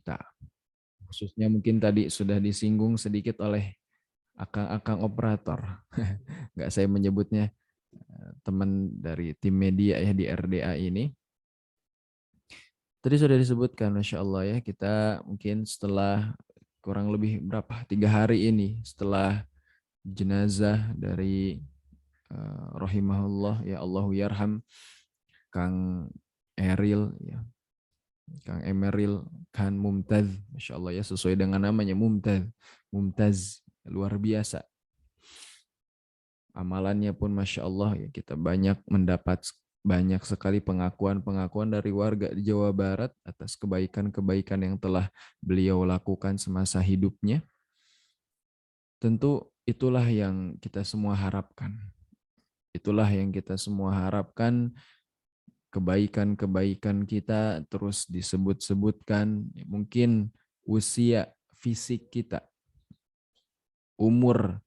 kita. Khususnya mungkin tadi sudah disinggung sedikit oleh akang-akang operator. Nggak saya menyebutnya teman dari tim media ya di RDA ini. Tadi sudah disebutkan, Masya Allah ya, kita mungkin setelah kurang lebih berapa, 3 hari ini setelah jenazah dari rahimahullah ya Allahu yarham Kang Eril ya, Kang Emeril Khan Mumtaz, Masya Allah ya, sesuai dengan namanya Mumtaz, luar biasa. Amalannya pun Masya Allah ya, kita mendapat banyak sekali pengakuan-pengakuan dari warga di Jawa Barat atas kebaikan-kebaikan yang telah beliau lakukan semasa hidupnya. Tentu itulah yang kita semua harapkan. Itulah yang kita semua harapkan, kebaikan-kebaikan kita terus disebut-sebutkan. Mungkin usia fisik kita, umur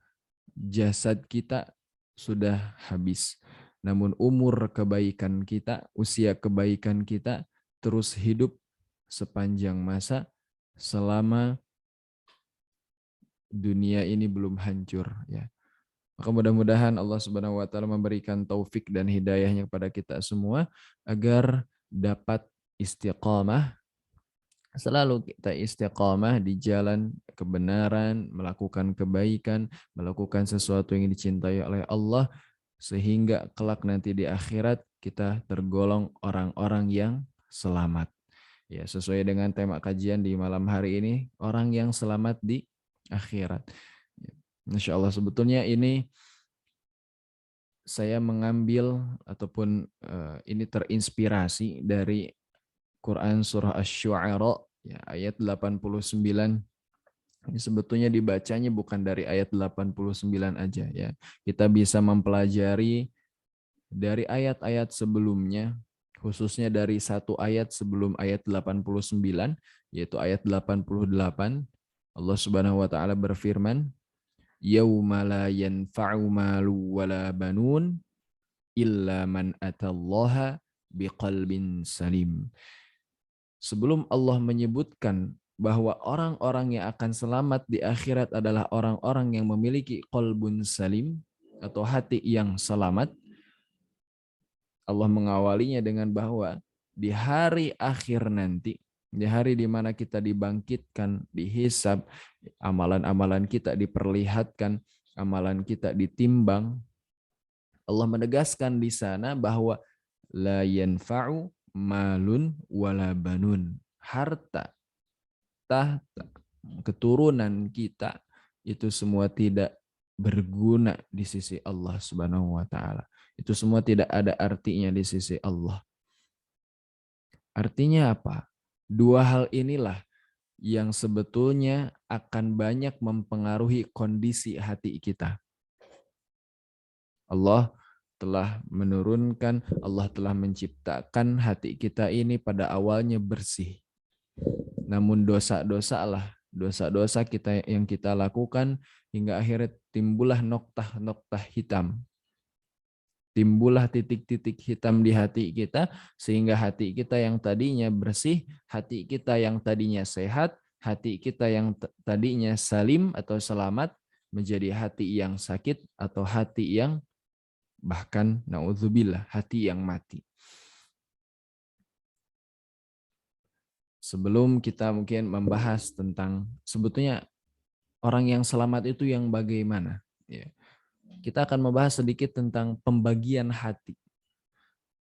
jasad kita sudah habis. Namun umur kebaikan kita, usia kebaikan kita terus hidup sepanjang masa selama dunia ini belum hancur ya. Maka mudah-mudahan Allah Subhanahu wa taala memberikan taufik dan hidayahnya kepada kita semua agar dapat istiqamah, selalu kita istiqamah di jalan kebenaran, melakukan kebaikan, melakukan sesuatu yang dicintai oleh Allah, sehingga kelak nanti di akhirat kita tergolong orang-orang yang selamat. Ya, sesuai dengan tema kajian di malam hari ini, orang yang selamat di akhirat. Insya Allah sebetulnya ini saya mengambil ataupun ini terinspirasi dari Quran surah Asy-Syu'ara ya, ayat 89. Ini sebetulnya dibacanya bukan dari ayat 89 aja ya. Kita bisa mempelajari dari ayat-ayat sebelumnya, khususnya dari satu ayat sebelum ayat 89, yaitu ayat 88. Allah Subhanahu wa taala berfirman, "Yauma la yanfa'u malu wala banun illa man atallaha biqalbin salim." Sebelum Allah menyebutkan bahwa orang-orang yang akan selamat di akhirat adalah orang-orang yang memiliki qalbun salim atau hati yang selamat, Allah mengawalinya dengan bahwa di hari akhir nanti, di hari di mana kita dibangkitkan, dihisab, amalan-amalan kita diperlihatkan, amalan kita ditimbang, Allah menegaskan di sana bahwa la yanfa'u malun wala banun. Harta, tahta, keturunan kita itu semua tidak berguna di sisi Allah Subhanahu wa taala. Itu semua tidak ada artinya di sisi Allah. Artinya apa? Dua hal inilah yang sebetulnya akan banyak mempengaruhi kondisi hati kita. Allah telah menurunkan, Allah telah menciptakan hati kita ini pada awalnya bersih. Namun dosa-dosa kita yang kita lakukan hingga akhirnya timbullah noktah-noktah hitam. Timbullah titik-titik hitam di hati kita, sehingga hati kita yang tadinya bersih, hati kita yang tadinya sehat, hati kita yang tadinya salim atau selamat, menjadi hati yang sakit atau hati yang bahkan naudzubillah, hati yang mati. Sebelum kita mungkin membahas tentang sebetulnya orang yang selamat itu yang bagaimana, ya, kita akan membahas sedikit tentang pembagian hati.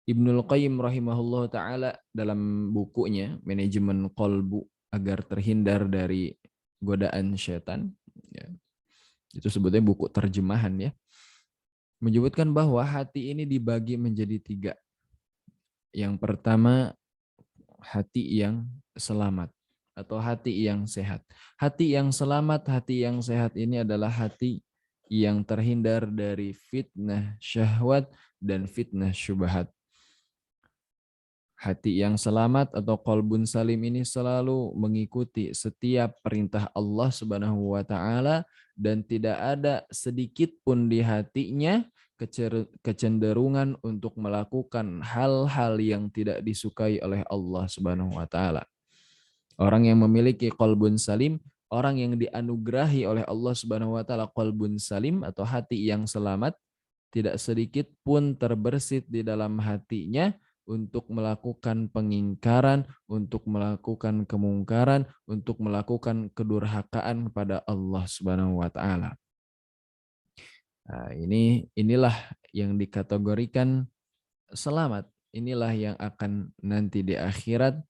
Ibnul Qayyim rahimahullah ta'ala dalam bukunya Manajemen Qalbu agar terhindar dari godaan syaitan, ya, itu sebetulnya buku terjemahan ya, menyebutkan bahwa hati ini dibagi menjadi 3. Yang pertama, hati yang selamat atau hati yang sehat. Hati yang selamat, hati yang sehat ini adalah hati yang terhindar dari fitnah syahwat dan fitnah syubhat. Hati yang selamat atau qalbun salim ini selalu mengikuti setiap perintah Allah Subhanahu wa taala dan tidak ada sedikit pun di hatinya kecenderungan untuk melakukan hal-hal yang tidak disukai oleh Allah Subhanahu wa taala. Orang yang memiliki qalbun salim, orang yang dianugerahi oleh Allah Subhanahu wa taala qalbun salim atau hati yang selamat, tidak sedikit pun terbersit di dalam hatinya untuk melakukan pengingkaran, untuk melakukan kemungkaran, untuk melakukan kedurhakaan kepada Allah Subhanahu wa taala. Nah, inilah yang dikategorikan selamat. Inilah yang akan nanti di akhirat,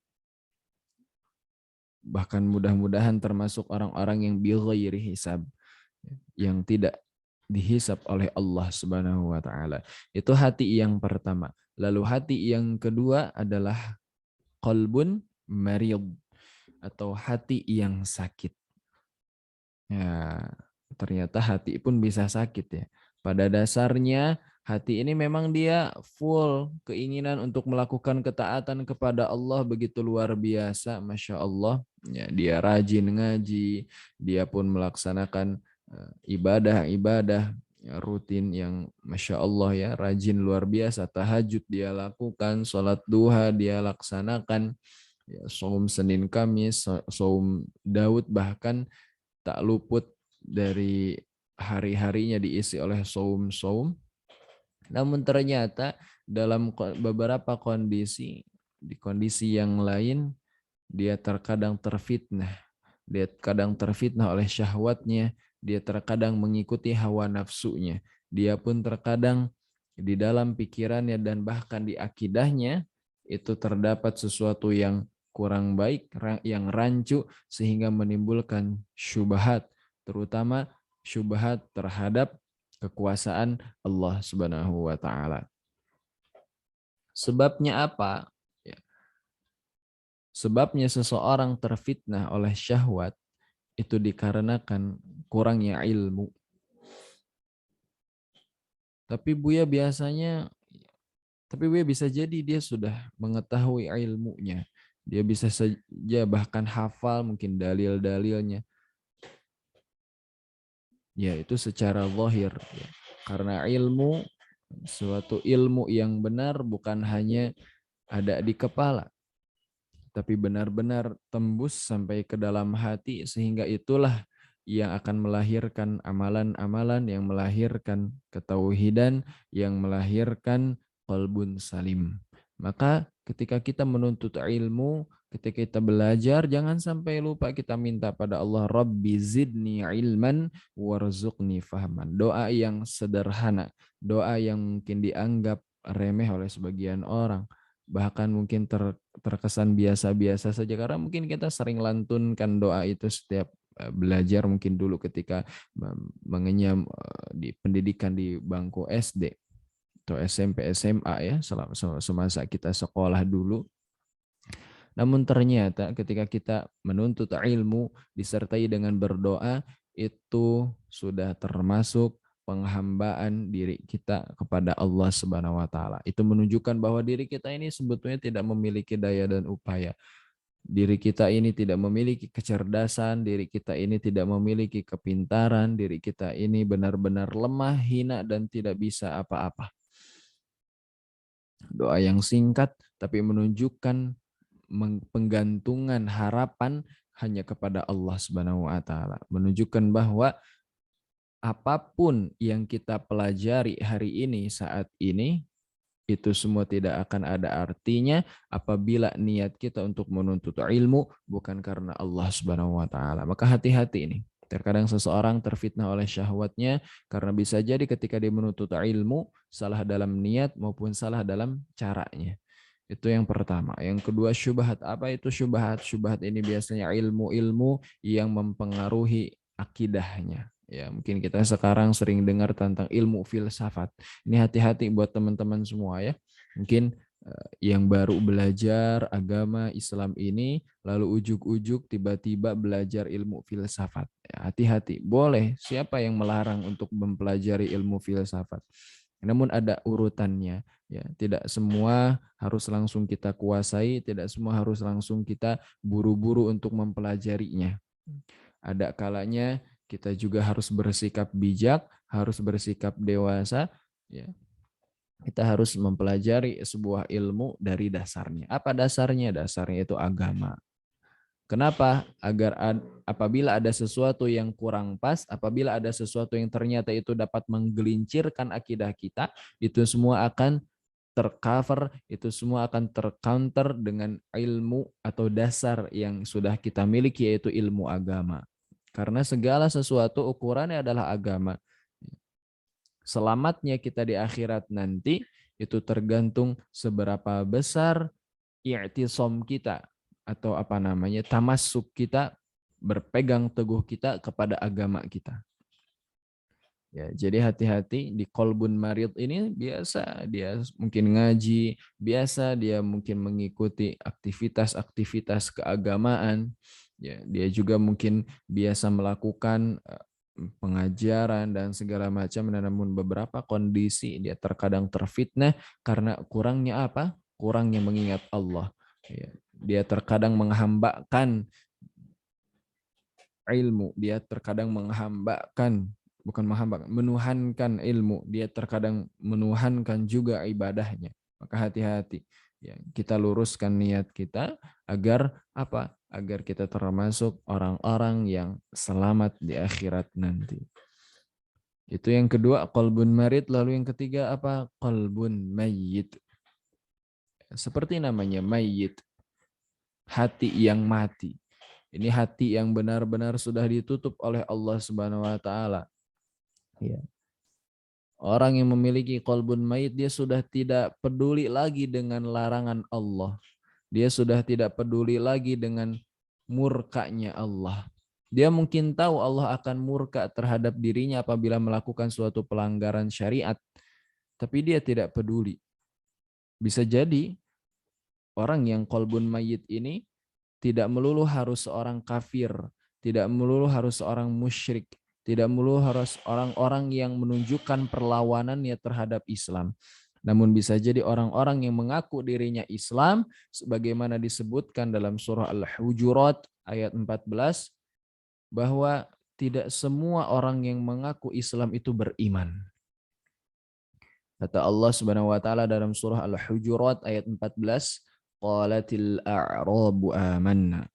bahkan mudah-mudahan termasuk orang-orang yang bighairi hisab, yang tidak dihisab oleh Allah Subhanahu wa taala. Itu hati yang pertama. Lalu hati yang kedua adalah qalbun marid atau hati yang sakit. Ya, ternyata hati pun bisa sakit ya. Pada dasarnya hati ini memang dia full keinginan untuk melakukan ketaatan kepada Allah begitu luar biasa, Masya Allah. Ya, dia rajin ngaji, dia pun melaksanakan ibadah-ibadah rutin yang Masya Allah ya, rajin luar biasa. Tahajud dia lakukan, sholat duha dia laksanakan, ya, saum Senin Kamis, saum Daud bahkan tak luput dari hari-harinya diisi oleh saum-saum. Namun ternyata dalam beberapa kondisi, di kondisi yang lain, dia terkadang terfitnah. Dia kadang terfitnah oleh syahwatnya, dia terkadang mengikuti hawa nafsunya. Dia pun terkadang di dalam pikirannya dan bahkan di akidahnya itu terdapat sesuatu yang kurang baik, yang rancu sehingga menimbulkan syubhat, terutama syubhat terhadap kekuasaan Allah Subhanahu wa taala. Sebabnya apa? Sebabnya seseorang terfitnah oleh syahwat itu dikarenakan kurangnya ilmu. Tapi Buya bisa jadi dia sudah mengetahui ilmunya. Dia bisa saja bahkan hafal mungkin dalil-dalilnya. Ya, itu secara zahir. Ya. Karena suatu ilmu yang benar bukan hanya ada di kepala, tapi benar-benar tembus sampai ke dalam hati, sehingga itulah yang akan melahirkan amalan-amalan, yang melahirkan ketauhidan, yang melahirkan qalbun salim. Maka ketika kita menuntut ilmu, ketika kita belajar, jangan sampai lupa kita minta pada Allah, Rabbi zidni ilman warzuqni fahman. Doa yang sederhana, doa yang mungkin dianggap remeh oleh sebagian orang, bahkan mungkin terkesan biasa-biasa saja karena mungkin kita sering lantunkan doa itu setiap belajar, mungkin dulu ketika mengenyam di pendidikan di bangku SD atau SMP SMA ya, semasa kita sekolah dulu. Namun ternyata ketika kita menuntut ilmu disertai dengan berdoa, itu sudah termasuk penghambaan diri kita kepada Allah Subhanahu wa taala. Itu menunjukkan bahwa diri kita ini sebetulnya tidak memiliki daya dan upaya. Diri kita ini tidak memiliki kecerdasan, diri kita ini tidak memiliki kepintaran, diri kita ini benar-benar lemah, hina dan tidak bisa apa-apa. Doa yang singkat tapi menunjukkan penggantungan harapan hanya kepada Allah Subhanahu wa taala, menunjukkan bahwa apapun yang kita pelajari hari ini, saat ini, itu semua tidak akan ada artinya apabila niat kita untuk menuntut ilmu bukan karena Allah Subhanahu wa taala. Maka hati-hati ini. Terkadang seseorang terfitnah oleh syahwatnya karena bisa jadi ketika dia menuntut ilmu salah dalam niat maupun salah dalam caranya. Itu yang pertama. Yang kedua, syubhat. Apa itu syubhat? Syubhat ini biasanya ilmu-ilmu yang mempengaruhi akidahnya. Ya, mungkin kita sekarang sering dengar tentang ilmu filsafat. Ini hati-hati buat teman-teman semua ya. Mungkin yang baru belajar agama Islam ini, lalu ujuk-ujuk tiba-tiba belajar ilmu filsafat. Ya, hati-hati. Boleh, siapa yang melarang untuk mempelajari ilmu filsafat? Namun ada urutannya. Ya, tidak semua harus langsung kita kuasai, tidak semua harus langsung kita buru-buru untuk mempelajarinya. Ada kalanya kita juga harus bersikap bijak, harus bersikap dewasa. Ya. Kita harus mempelajari sebuah ilmu dari dasarnya. Apa dasarnya? Dasarnya itu agama. Kenapa? Apabila ada sesuatu yang kurang pas, apabila ada sesuatu yang ternyata itu dapat menggelincirkan akidah kita, itu semua akan tercover, itu semua akan tercounter dengan ilmu atau dasar yang sudah kita miliki, yaitu ilmu agama. Karena segala sesuatu ukurannya adalah agama. Selamatnya kita di akhirat nanti itu tergantung seberapa besar i'tisom kita atau tamassuk kita, berpegang teguh kita kepada agama kita. Ya, jadi hati-hati di kolbun marid ini, biasa dia mungkin ngaji, biasa dia mungkin mengikuti aktivitas-aktivitas keagamaan. Ya, dia juga mungkin biasa melakukan pengajaran dan segala macam, namun beberapa kondisi dia terkadang terfitnah karena kurangnya apa? Kurangnya mengingat Allah. Ya, dia terkadang menghambakan ilmu, dia terkadang menuhankan ilmu, dia terkadang menuhankan juga ibadahnya. Maka hati-hati, ya, kita luruskan niat kita agar apa? Agar kita termasuk orang-orang yang selamat di akhirat nanti. Itu yang kedua, qalbun marid. Lalu yang ketiga apa? Qalbun mayyit. Seperti namanya mayyit, hati yang mati. Ini hati yang benar-benar sudah ditutup oleh Allah Subhanahu wa taala. Ya. Orang yang memiliki qalbun mayit, dia sudah tidak peduli lagi dengan larangan Allah. Dia sudah tidak peduli lagi dengan murkanya Allah. Dia mungkin tahu Allah akan murka terhadap dirinya apabila melakukan suatu pelanggaran syariat, tapi dia tidak peduli. Bisa jadi orang yang qalbun mayit ini tidak melulu harus seorang kafir, tidak melulu harus seorang musyrik, tidak melulu harus orang-orang yang menunjukkan perlawanannya terhadap Islam. Namun bisa jadi orang-orang yang mengaku dirinya Islam, sebagaimana disebutkan dalam surah Al-Hujurat ayat 14, bahwa tidak semua orang yang mengaku Islam itu beriman. Kata Allah Subhanahu wa taala dalam surah Al-Hujurat ayat 14, qalatil a'rabu amanna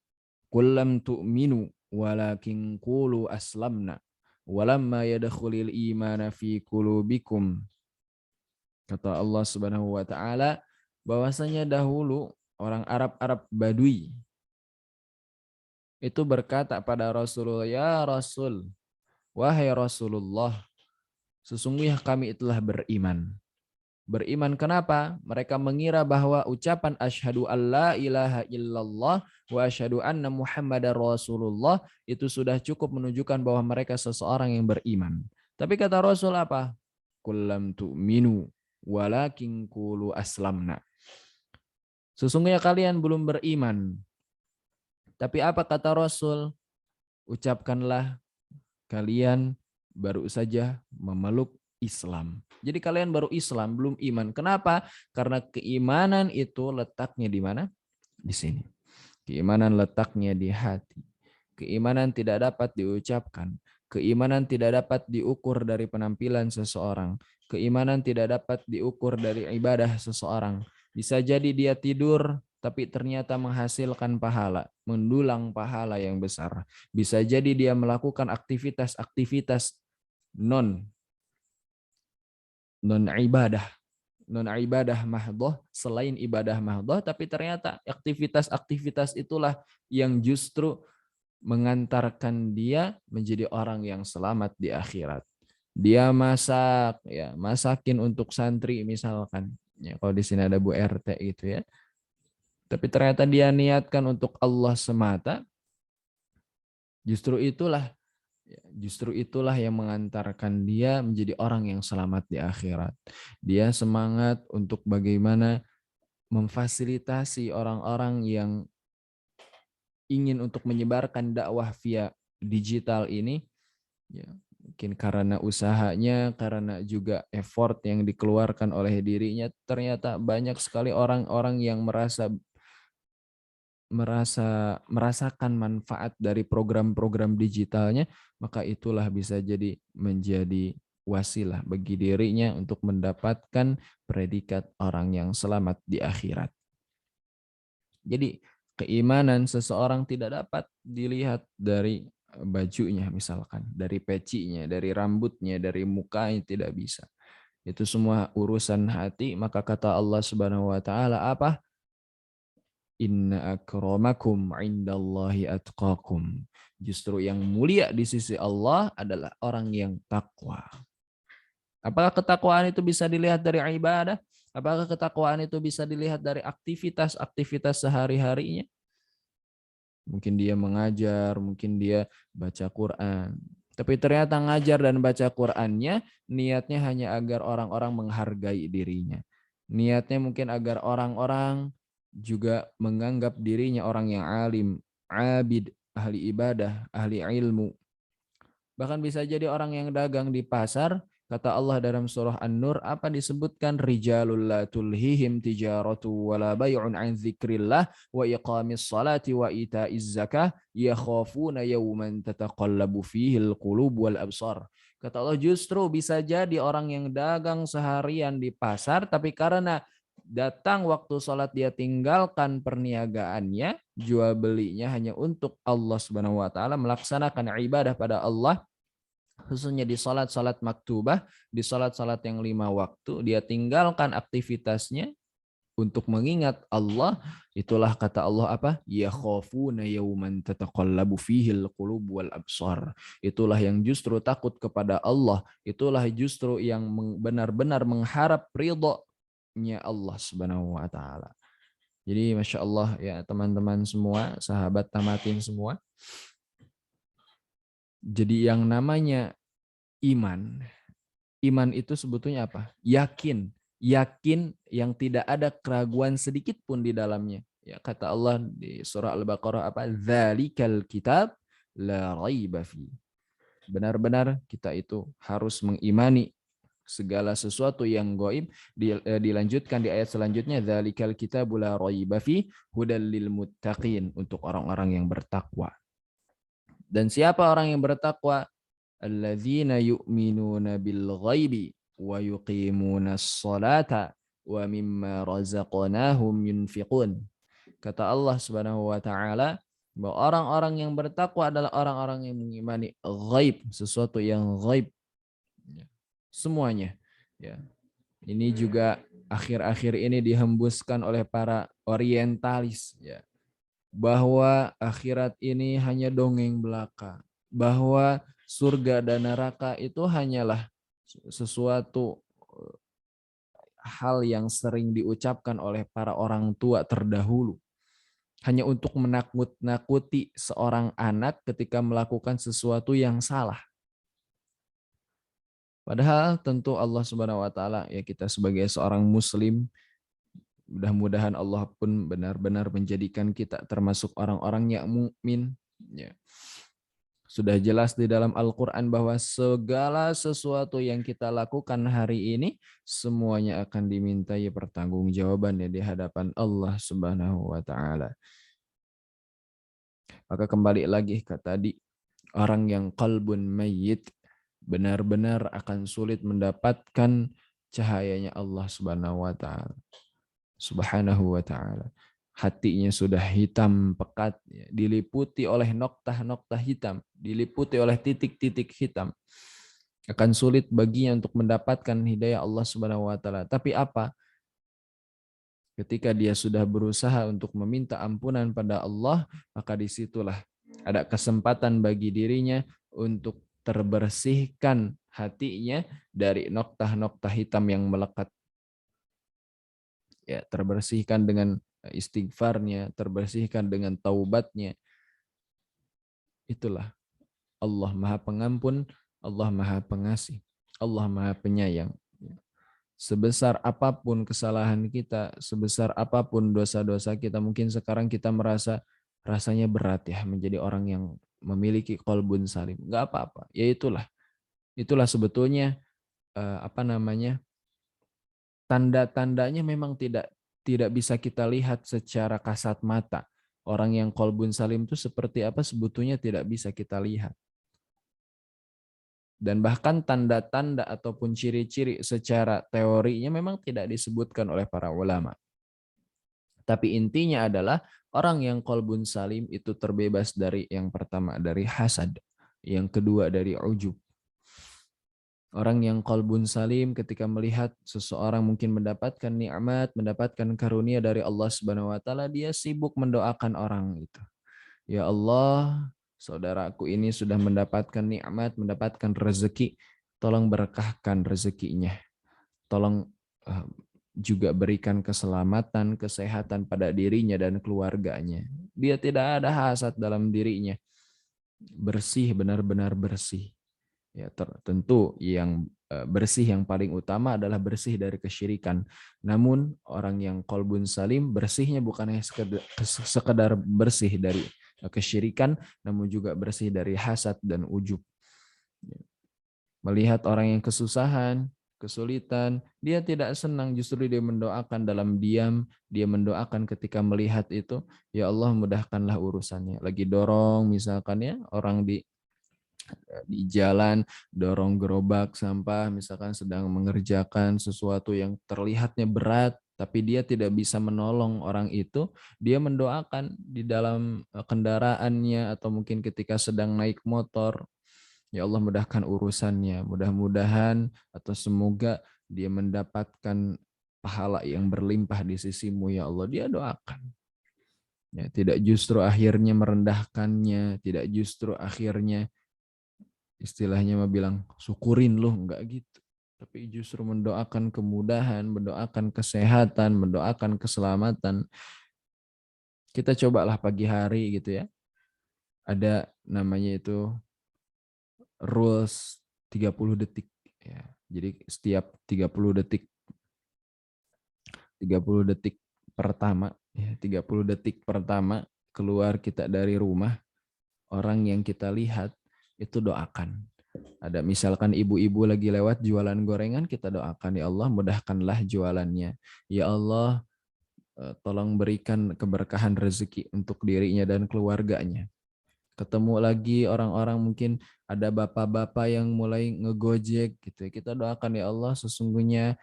qul lam tu'minu walakin qulu aslamna walamma yadkhulil imana fi qulubikum. Kata Allah Subhanahu wa taala bahwasanya dahulu orang Arab Badui itu berkata pada Rasulullah, "Ya Rasul, wahai Rasulullah, sesungguhnya kami telah beriman." Beriman kenapa? Mereka mengira bahwa ucapan asyhadu alla ilaha illallah wa asyhadu anna muhammadar rasulullah itu sudah cukup menunjukkan bahwa mereka seseorang yang beriman. Tapi kata Rasul apa? Kullam tu'minu walakin qulu aslamna. Sesungguhnya kalian belum beriman. Tapi apa kata Rasul? Ucapkanlah kalian baru saja memeluk Islam. Jadi kalian baru Islam, belum iman. Kenapa? Karena keimanan itu letaknya di mana? Di sini. Keimanan letaknya di hati. Keimanan tidak dapat diucapkan. Keimanan tidak dapat diukur dari penampilan seseorang. Keimanan tidak dapat diukur dari ibadah seseorang. Bisa jadi dia tidur, tapi ternyata menghasilkan pahala, mendulang pahala yang besar. Bisa jadi dia melakukan aktivitas-aktivitas non ibadah mahdoh, selain ibadah mahdoh, tapi ternyata aktivitas-aktivitas itulah yang justru mengantarkan dia menjadi orang yang selamat di akhirat. Dia masak, ya, masakin untuk santri misalkan. Ya, kalau di sini ada Bu RT gitu ya. Tapi ternyata dia niatkan untuk Allah semata, justru itulah yang mengantarkan dia menjadi orang yang selamat di akhirat. Dia semangat untuk bagaimana memfasilitasi orang-orang yang ingin untuk menyebarkan dakwah via digital ini, ya, mungkin karena usahanya, karena juga effort yang dikeluarkan oleh dirinya, ternyata banyak sekali orang-orang yang merasakan manfaat dari program-program digitalnya, maka itulah bisa jadi menjadi wasilah bagi dirinya untuk mendapatkan predikat orang yang selamat di akhirat. Jadi Keimanan seseorang tidak dapat dilihat dari bajunya misalkan, dari pecinya, dari rambutnya, dari mukanya, tidak bisa. Itu semua urusan hati, maka kata Allah Subhanahu wa taala apa? Inna akramakum indallahi atqakum. Justru yang mulia di sisi Allah adalah orang yang takwa. Apakah ketakwaan itu bisa dilihat dari ibadah? Apakah ketakwaan itu bisa dilihat dari aktivitas sehari-harinya? Mungkin dia mengajar, mungkin dia baca Quran. Tapi ternyata ngajar dan baca Qurannya niatnya hanya agar orang-orang menghargai dirinya. Niatnya mungkin agar orang-orang juga menganggap dirinya orang yang alim, abid, ahli ibadah, ahli ilmu. Bahkan bisa jadi orang yang dagang di pasar, kata Allah dalam surah An-Nur, apa disebutkan? Rijalul la tulhihim tijaratu wala bay'un an dzikrillah wa iqamis salati wa ita'iz zakah yakhafuna yawman tataqallabu fihi al-qulub wal absar. Kata Allah justru bisa jadi orang yang dagang seharian di pasar, tapi karena datang waktu sholat dia tinggalkan perniagaannya, jual belinya hanya untuk Allah Subhanahu wa taala, melaksanakan ibadah pada Allah, khususnya di salat-salat maktubah, di salat-salat yang 5 waktu, dia tinggalkan aktivitasnya untuk mengingat Allah. Itulah kata Allah apa? Yakhafuna yauman tataqallabu fihil qulub wal absar. Itulah yang justru takut kepada Allah. Itulah justru yang benar-benar mengharap ridhonya Allah Subhanahu wa taala. Jadi Masya Allah ya teman-teman semua, sahabat tamatin semua. Jadi yang namanya iman, iman itu sebetulnya apa? Yakin, yakin yang tidak ada keraguan sedikit pun di dalamnya. Ya, kata Allah di surah Al-Baqarah apa? Dzalikal kitab la raiba fi. Benar-benar kita itu harus mengimani segala sesuatu yang gaib. Dilanjutkan di ayat selanjutnya, dzalikal kitabu la raiba fi hudal lil muttaqin, untuk orang-orang yang bertakwa. Dan siapa orang yang bertakwa? Alladzina yu'minuna bil ghaibi wa yuqimuna as-salata wa mimma razaqnahum yunfiqun. Kata Allah Subhanahu wa taala bahwa orang-orang yang bertakwa adalah orang-orang yang mengimani ghaib, sesuatu yang ghaib. Semuanya. Ya. Ini juga akhir-akhir ini dihembuskan oleh para orientalis, ya, bahwa akhirat ini hanya dongeng belaka, bahwa surga dan neraka itu hanyalah sesuatu hal yang sering diucapkan oleh para orang tua terdahulu, hanya untuk menakut-nakuti seorang anak ketika melakukan sesuatu yang salah. Padahal tentu Allah Subhanahu wa taala, ya, kita sebagai seorang muslim, mudah-mudahan Allah pun benar-benar menjadikan kita termasuk orang-orang yang mukmin, ya. Sudah jelas di dalam Al-Quran bahwa segala sesuatu yang kita lakukan hari ini semuanya akan dimintai pertanggungjawabannya di hadapan Allah Subhanahu wa taala. Maka kembali lagi ke tadi, orang yang qalbun mayyit benar-benar akan sulit mendapatkan cahayanya Allah Subhanahu wa taala. Subhanahu wa taala. Hatinya sudah hitam pekat, diliputi oleh noktah-noktah hitam, diliputi oleh titik-titik hitam. Akan sulit baginya untuk mendapatkan hidayah Allah Subhanahu wa taala. Tapi apa? Ketika dia sudah berusaha untuk meminta ampunan pada Allah, maka disitulah ada kesempatan bagi dirinya untuk terbersihkan hatinya dari noktah-noktah hitam yang melekat. Ya, terbersihkan dengan istighfarnya, terbersihkan dengan taubatnya. Itulah Allah Maha Pengampun, Allah Maha Pengasih, Allah Maha Penyayang. Sebesar apapun kesalahan kita, sebesar apapun dosa-dosa kita, mungkin sekarang kita merasa rasanya berat ya menjadi orang yang memiliki qalbun salim. Enggak apa-apa. Ya itulah sebetulnya tanda-tandanya memang tidak bisa kita lihat secara kasat mata. Orang yang qalbun salim itu seperti apa sebetulnya tidak bisa kita lihat. Dan bahkan tanda-tanda ataupun ciri-ciri secara teorinya memang tidak disebutkan oleh para ulama. Tapi intinya adalah Orang yang qalbun salim itu terbebas dari yang pertama dari hasad, yang kedua dari ujub. Orang yang qalbun salim ketika melihat seseorang mungkin mendapatkan nikmat, mendapatkan karunia dari Allah Subhanahu wa taala, dia sibuk mendoakan orang itu. Ya Allah, saudaraku ini sudah mendapatkan nikmat, mendapatkan rezeki, tolong berkahkan rezekinya. Tolong eh, juga berikan keselamatan, kesehatan pada dirinya dan keluarganya. Dia tidak ada hasad dalam dirinya. Bersih, benar-benar bersih. Ya, tentu yang bersih yang paling utama adalah bersih dari kesyirikan. Namun orang yang qalbun salim bersihnya bukan hanya sekedar bersih dari kesyirikan, namun juga bersih dari hasad dan ujub. Melihat orang yang kesusahan, kesulitan, dia tidak senang, justru dia mendoakan dalam diam, dia mendoakan ketika melihat itu, ya Allah mudahkanlah urusannya. Lagi dorong misalkan ya, orang di jalan, dorong gerobak sampah, misalkan sedang mengerjakan sesuatu yang terlihatnya berat, tapi dia tidak bisa menolong orang itu, dia mendoakan di dalam kendaraannya atau mungkin ketika sedang naik motor, ya Allah mudahkan urusannya, mudah-mudahan atau semoga dia mendapatkan pahala yang berlimpah di sisimu ya Allah. Dia doakan. Ya, tidak justru akhirnya merendahkannya, tidak justru akhirnya istilahnya mah bilang syukurin loh, enggak gitu. Tapi justru mendoakan kemudahan, mendoakan kesehatan, mendoakan keselamatan. Kita cobalah pagi hari gitu ya. Ada namanya itu rules 30 detik ya. Jadi setiap 30 detik pertama ya, 30 detik pertama keluar kita dari rumah, orang yang kita lihat itu doakan. Ada misalkan ibu-ibu lagi lewat jualan gorengan, kita doakan ya Allah mudahkanlah jualannya. Ya Allah tolong berikan keberkahan rezeki untuk dirinya dan keluarganya. Ketemu lagi orang-orang mungkin ada bapak-bapak yang mulai ngegojek gitu. Kita doakan ya Allah sesungguhnya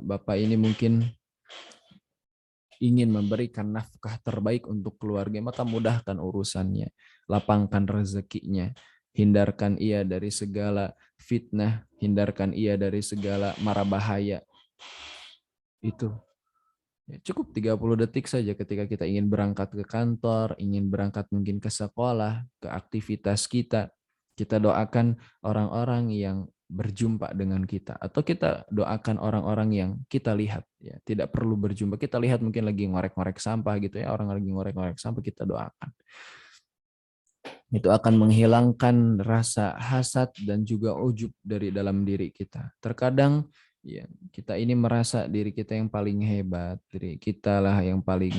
bapak ini mungkin ingin memberikan nafkah terbaik untuk keluarga, maka mudahkan urusannya, lapangkan rezekinya, hindarkan ia dari segala fitnah, hindarkan ia dari segala mara bahaya. Itu cukup 30 detik saja ketika kita ingin berangkat ke kantor, ingin berangkat mungkin ke sekolah, ke aktivitas kita. Kita doakan orang-orang yang berjumpa dengan kita. Atau kita doakan orang-orang yang kita lihat. Ya, tidak perlu berjumpa. Kita lihat mungkin lagi ngorek-ngorek sampah gitu ya. Orang lagi ngorek-ngorek sampah, kita doakan. Itu akan menghilangkan rasa hasad dan juga ujub dari dalam diri kita. Terkadang ya, kita ini merasa diri kita yang paling hebat, diri kita lah yang paling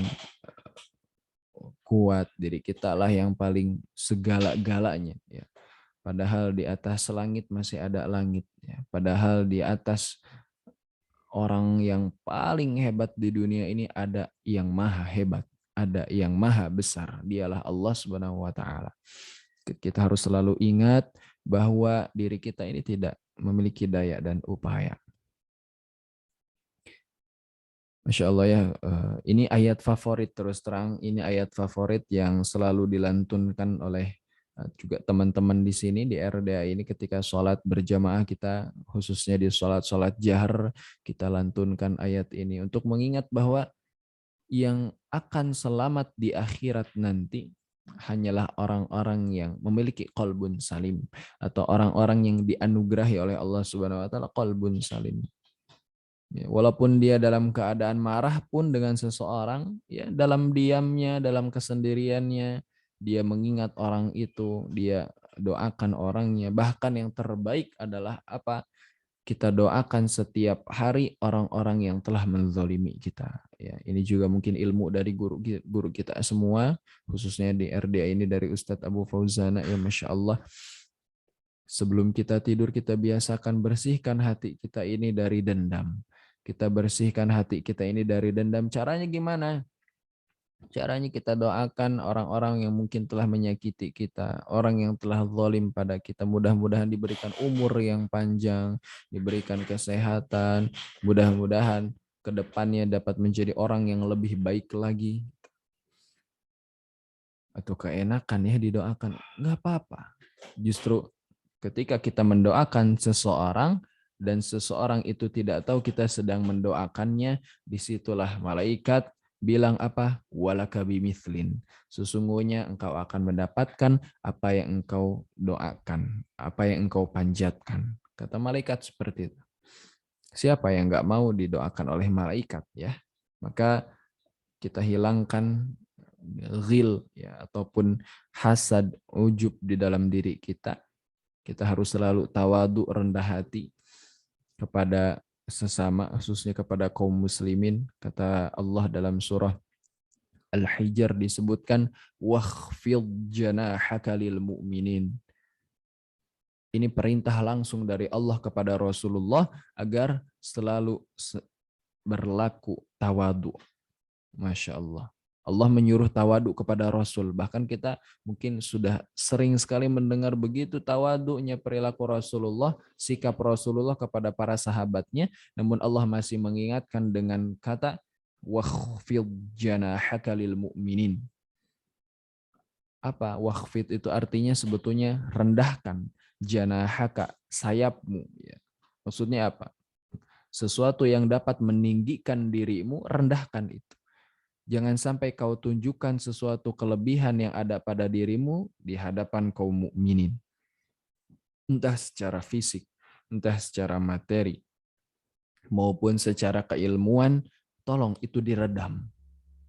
kuat, diri kita lah yang paling segala-galanya. Ya. Padahal di atas langit masih ada langit. Ya. Padahal di atas orang yang paling hebat di dunia ini ada yang maha hebat, ada yang maha besar. Dialah Allah Subhanahu wa taala. Kita harus selalu ingat bahwa diri kita ini tidak memiliki daya dan upaya. Masya Allah ya, ini ayat favorit terus terang, ini ayat favorit yang selalu dilantunkan oleh juga teman-teman di sini di RDA ini ketika sholat berjamaah kita, khususnya di sholat-sholat jahar, kita lantunkan ayat ini untuk mengingat bahwa yang akan selamat di akhirat nanti hanyalah orang-orang yang memiliki qalbun salim atau orang-orang yang dianugerahi oleh Allah Subhanahu wa taala qalbun salim. Ya, walaupun dia dalam keadaan marah pun dengan seseorang, ya dalam diamnya, dalam kesendiriannya, dia mengingat orang itu, dia doakan orangnya. Bahkan yang terbaik adalah apa? Kita doakan setiap hari orang-orang yang telah menzalimi kita. Ya, ini juga mungkin ilmu dari guru kita semua, khususnya di RDA ini dari Ustadz Abu Fauzana, ya Masya Allah. Sebelum kita tidur, kita biasakan bersihkan hati kita ini dari dendam. Kita bersihkan hati kita ini dari dendam. Caranya gimana? Caranya kita doakan orang-orang yang mungkin telah menyakiti kita, orang yang telah zalim pada kita. Mudah-mudahan diberikan umur yang panjang, diberikan kesehatan, mudah-mudahan ke depannya dapat menjadi orang yang lebih baik lagi. atau keenakan ya didoakan. Nggak apa-apa. Justru ketika kita mendoakan seseorang dan seseorang itu tidak tahu kita sedang mendoakannya, disitulah malaikat bilang apa? Walaka bimithlin. Sesungguhnya engkau akan mendapatkan apa yang engkau doakan, apa yang engkau panjatkan. Kata malaikat seperti itu. Siapa yang nggak mau didoakan oleh malaikat ya? Maka kita hilangkan ghil ya ataupun hasad, ujub di dalam diri kita. Kita harus selalu tawadu, rendah hati kepada sesama, khususnya kepada kaum muslimin. Kata Allah dalam surah Al-Hijr disebutkan wakhfid janahaka lil mu'minin. Ini perintah langsung dari Allah kepada Rasulullah agar selalu berlaku tawadu. Masya Allah. Allah menyuruh tawadu kepada Rasul. Bahkan kita mungkin sudah sering sekali mendengar begitu tawadunya perilaku Rasulullah, sikap Rasulullah kepada para sahabatnya. Namun Allah masih mengingatkan dengan kata wakhfid janahaka lil mu'minin. Apa wakhfid itu artinya? Sebetulnya rendahkan janahaka, sayapmu. Maksudnya apa? Sesuatu yang dapat meninggikan dirimu, rendahkan itu. Jangan sampai kau tunjukkan sesuatu kelebihan yang ada pada dirimu di hadapan kaum mukminin. Entah secara fisik, entah secara materi, maupun secara keilmuan, tolong itu diredam.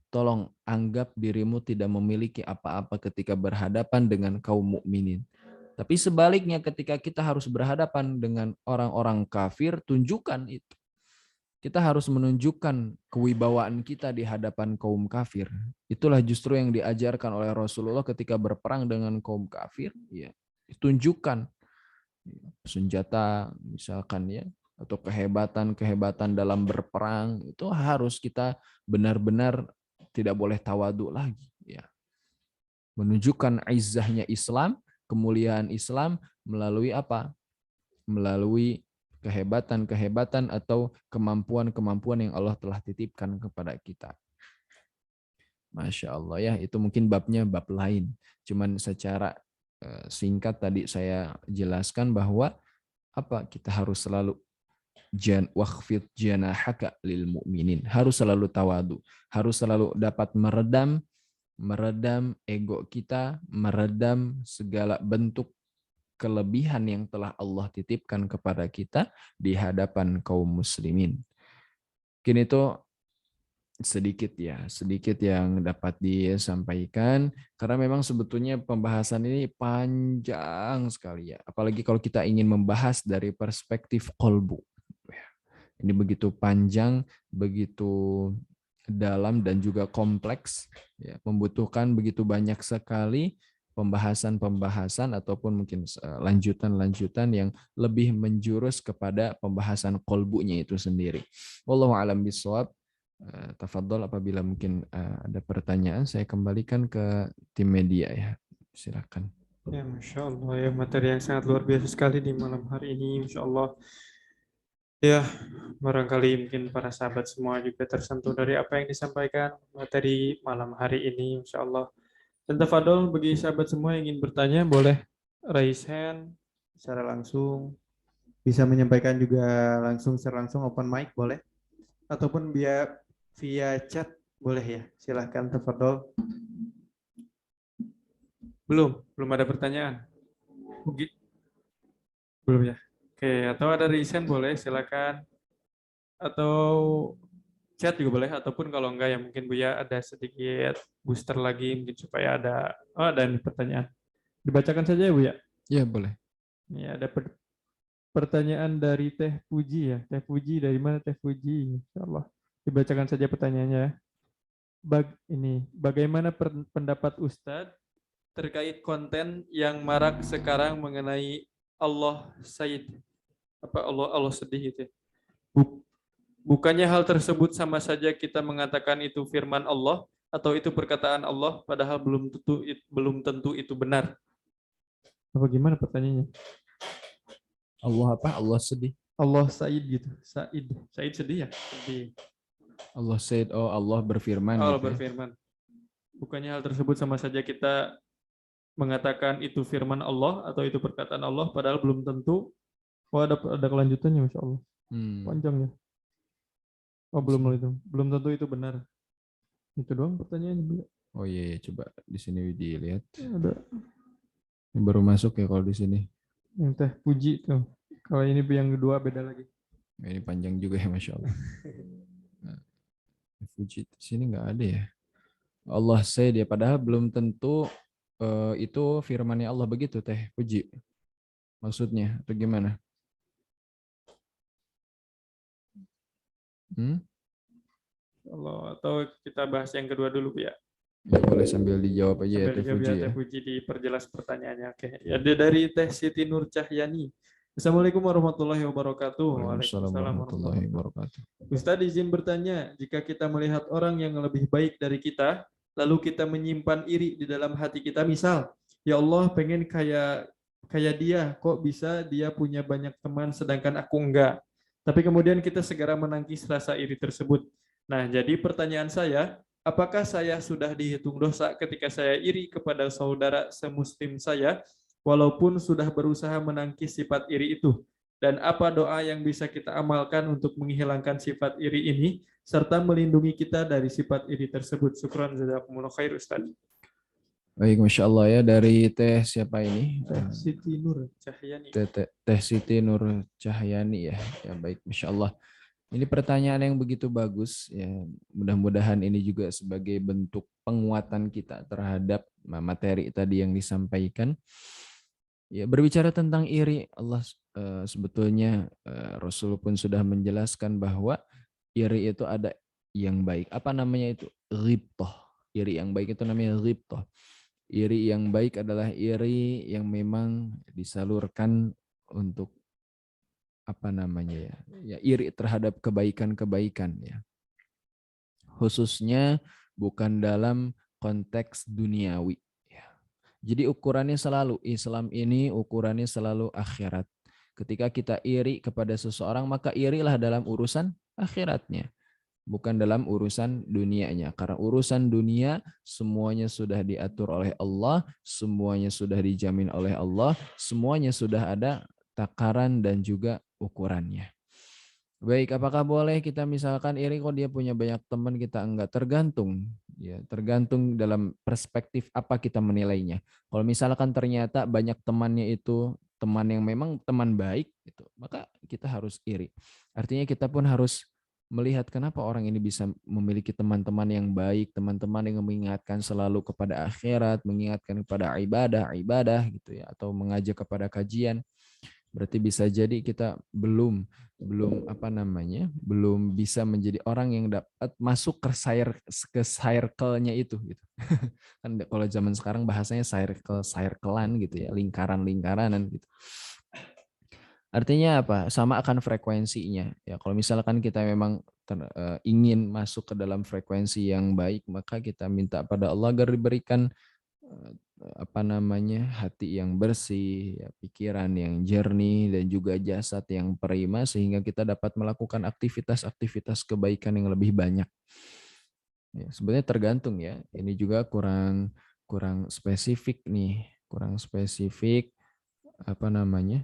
Tolong anggap dirimu tidak memiliki apa-apa ketika berhadapan dengan kaum mukminin. Tapi sebaliknya ketika kita harus berhadapan dengan orang-orang kafir, tunjukkan itu. Kita harus menunjukkan kewibawaan kita di hadapan kaum kafir. Itulah justru yang diajarkan oleh Rasulullah ketika berperang dengan kaum kafir. Ya, tunjukkan senjata misalkan ya, atau kehebatan-kehebatan dalam berperang itu harus kita benar-benar tidak boleh tawadu lagi. Ya, menunjukkan izzahnya Islam, kemuliaan Islam melalui apa? Melalui kehebatan-kehebatan atau kemampuan-kemampuan yang Allah telah titipkan kepada kita. Masya Allah ya, itu mungkin babnya bab lain. Cuman secara singkat tadi saya jelaskan bahwa apa kita harus selalu wakhfid janahaka lil mu'minin. Harus selalu tawadu, harus selalu dapat meredam ego kita, meredam segala bentuk kelebihan yang telah Allah titipkan kepada kita di hadapan kaum muslimin. Mungkin itu sedikit yang dapat disampaikan karena memang sebetulnya pembahasan ini panjang sekali ya. Apalagi kalau kita ingin membahas dari perspektif qalbu. Ini begitu panjang, begitu dalam dan juga kompleks, ya, membutuhkan begitu banyak sekali pembahasan-pembahasan ataupun mungkin lanjutan-lanjutan yang lebih menjurus kepada pembahasan qalbunya itu sendiri. Wallahu a'lam bishawab. Tafadhol apabila mungkin ada pertanyaan, saya kembalikan ke tim media ya. Silakan. Ya, Masya Allah ya, materi yang sangat luar biasa sekali di malam hari ini, Masya Allah. Ya, barangkali mungkin para sahabat semua juga tersentuh dari apa yang disampaikan materi malam hari ini, Masya Allah. Dan tafadhol bagi sahabat semua yang ingin bertanya, boleh raise hand secara langsung. Bisa menyampaikan juga langsung secara langsung open mic, boleh. Ataupun via chat, boleh ya. Silahkan tafadhol. Belum ada pertanyaan. Belum ya. Oke, atau ada raise hand boleh, silakan. Atau chat juga boleh, ataupun kalau enggak ya mungkin Buya ada sedikit booster lagi mungkin supaya ada nih pertanyaan. Dibacakan saja ya Buya. Ya, boleh. Ini ada pertanyaan dari Teh Puji ya. Teh Puji, dari mana Teh Puji? Insyaallah. Dibacakan saja pertanyaannya. Bagaimana pendapat Ustadz terkait konten yang marak sekarang mengenai Allah Sayyid? Apa Allah sedih gitu ya? Bukannya hal tersebut sama saja kita mengatakan itu firman Allah atau itu perkataan Allah padahal belum tentu itu benar. Apa gimana pertanyaannya? Allah apa? Allah sedih. Allah Said gitu. Said sedih ya? Sedih. Allah said, oh Allah berfirman Allah gitu ya. berfirman. Bukannya hal tersebut sama saja kita mengatakan itu firman Allah atau itu perkataan Allah, padahal belum tentu. Oh, ada kelanjutannya, Masya Allah. Hmm. Panjang ya. Oh, belum itu. Belum tentu itu benar. Itu doang pertanyaannya, Bu. Oh iya, iya, coba di sini dilihat. Ada Ini baru masuk ya kalau di sini. yang Teh Puji tuh. Kalau ini yang kedua beda lagi. Nah, ini panjang juga ya, Masya Allah. Nah, Fuji di sini nggak ada ya. Allah say dia, padahal belum tentu itu firmannya Allah begitu, Teh Puji. Maksudnya, atau gimana? Hmm? Kalau atau kita bahas yang kedua dulu, Bu, ya. Ya, boleh sambil dijawab aja ya, Sambil Teh dijawab Fuji ya, ya. Teh Puji diperjelas pertanyaannya. Oke. Ya, ada dari Teh Siti Nur Cahyani. Assalamualaikum warahmatullahi wabarakatuh. Waalaikumsalam Waalaikumsalam warahmatullahi warahmatullahi wabarakatuh. wabarakatuh. Ustadz izin bertanya, jika kita melihat orang yang lebih baik dari kita, lalu kita menyimpan iri di dalam hati kita, misal, ya Allah pengen kayak kayak dia, kok bisa dia punya banyak teman sedangkan aku enggak. Tapi kemudian kita segera menangkis rasa iri tersebut. Nah, jadi pertanyaan saya, apakah saya sudah dihitung dosa ketika saya iri kepada saudara semuslim saya, walaupun sudah berusaha menangkis sifat iri itu? Dan apa doa yang bisa kita amalkan untuk menghilangkan sifat iri ini serta melindungi kita dari sifat iri tersebut. Syukran jazakumullah khair, Ustaz. Baik, Masya Allah ya, dari Teh siapa ini? Teh Siti Nur Cahyani. Teh Siti Nur Cahyani ya. Ya baik, Masya Allah. Ini pertanyaan yang begitu bagus ya. Mudah-mudahan ini juga sebagai bentuk penguatan kita terhadap materi tadi yang disampaikan. Ya, berbicara tentang iri, Allah sebetulnya Rasul pun sudah menjelaskan bahwa iri itu ada yang baik. Apa namanya itu? Ghibthah. Iri yang baik itu namanya ghibthah. Iri yang baik adalah iri yang memang disalurkan untuk apa namanya ya? Ya, iri terhadap kebaikan-kebaikan ya. Khususnya bukan dalam konteks duniawi. Ya. Jadi ukurannya selalu, Islam ini ukurannya selalu akhirat. Ketika kita iri kepada seseorang, maka irilah dalam urusan akhiratnya. Bukan dalam urusan dunianya. Karena urusan dunia semuanya sudah diatur oleh Allah, semuanya sudah dijamin oleh Allah, semuanya sudah ada takaran dan juga ukurannya. Baik, apakah boleh kita misalkan iri kok dia punya banyak teman kita enggak? Tergantung, ya tergantung dalam perspektif apa kita menilainya. Kalau misalkan ternyata banyak temannya itu teman yang memang teman baik, gitu, maka kita harus iri. Artinya kita pun harus melihat kenapa orang ini bisa memiliki teman-teman yang baik, teman-teman yang mengingatkan selalu kepada akhirat, mengingatkan kepada ibadah gitu ya, atau mengajak kepada kajian. Berarti bisa jadi kita belum apa namanya, belum bisa menjadi orang yang dapat masuk ke circle-nya itu gitu. Kan kalau zaman sekarang bahasanya circle-an gitu ya, lingkaran-lingkaranan gitu. Artinya apa? Sama akan frekuensinya. Ya, kalau misalkan kita memang ingin masuk ke dalam frekuensi yang baik, maka kita minta pada Allah agar diberikan apa namanya, hati yang bersih, ya, pikiran yang jernih dan juga jasad yang prima sehingga kita dapat melakukan aktivitas-aktivitas kebaikan yang lebih banyak. Ya, sebenarnya tergantung ya. Ini juga kurang spesifik nih, kurang spesifik apa namanya,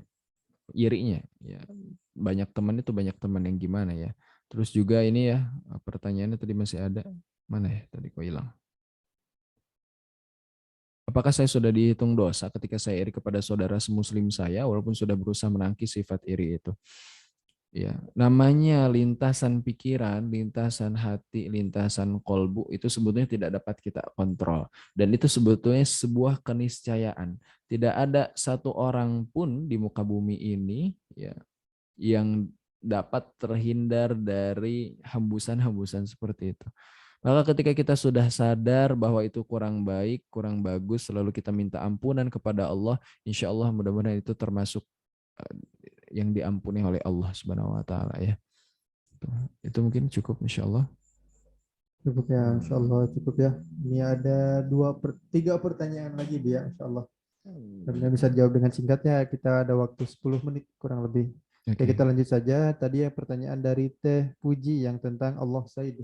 irinya. Ya, banyak teman itu banyak teman yang gimana ya. Terus juga ini ya, pertanyaannya tadi masih ada. Mana ya? Tadi kok hilang. Apakah saya sudah dihitung dosa ketika saya iri kepada saudara semuslim saya walaupun sudah berusaha menangkis sifat iri itu? Ya, namanya lintasan pikiran, lintasan hati, lintasan kolbu itu sebetulnya tidak dapat kita kontrol. Dan itu sebetulnya sebuah keniscayaan. Tidak ada satu orang pun di muka bumi ini ya yang dapat terhindar dari hembusan-hembusan seperti itu. Maka ketika kita sudah sadar bahwa itu kurang baik, kurang bagus, selalu kita minta ampunan kepada Allah, insya Allah mudah-mudahan itu termasuk yang diampuni oleh Allah Subhanahu Wa Taala ya. Itu mungkin cukup insya Allah. Cukup ya, Insya Allah cukup ya. Ini ada tiga pertanyaan lagi, ya, Insya Allah. Dan bisa dijawab dengan singkatnya, kita ada waktu 10 menit kurang lebih. Oke, kita lanjut saja. Tadi ya pertanyaan dari Teh Puji yang tentang Allah Said.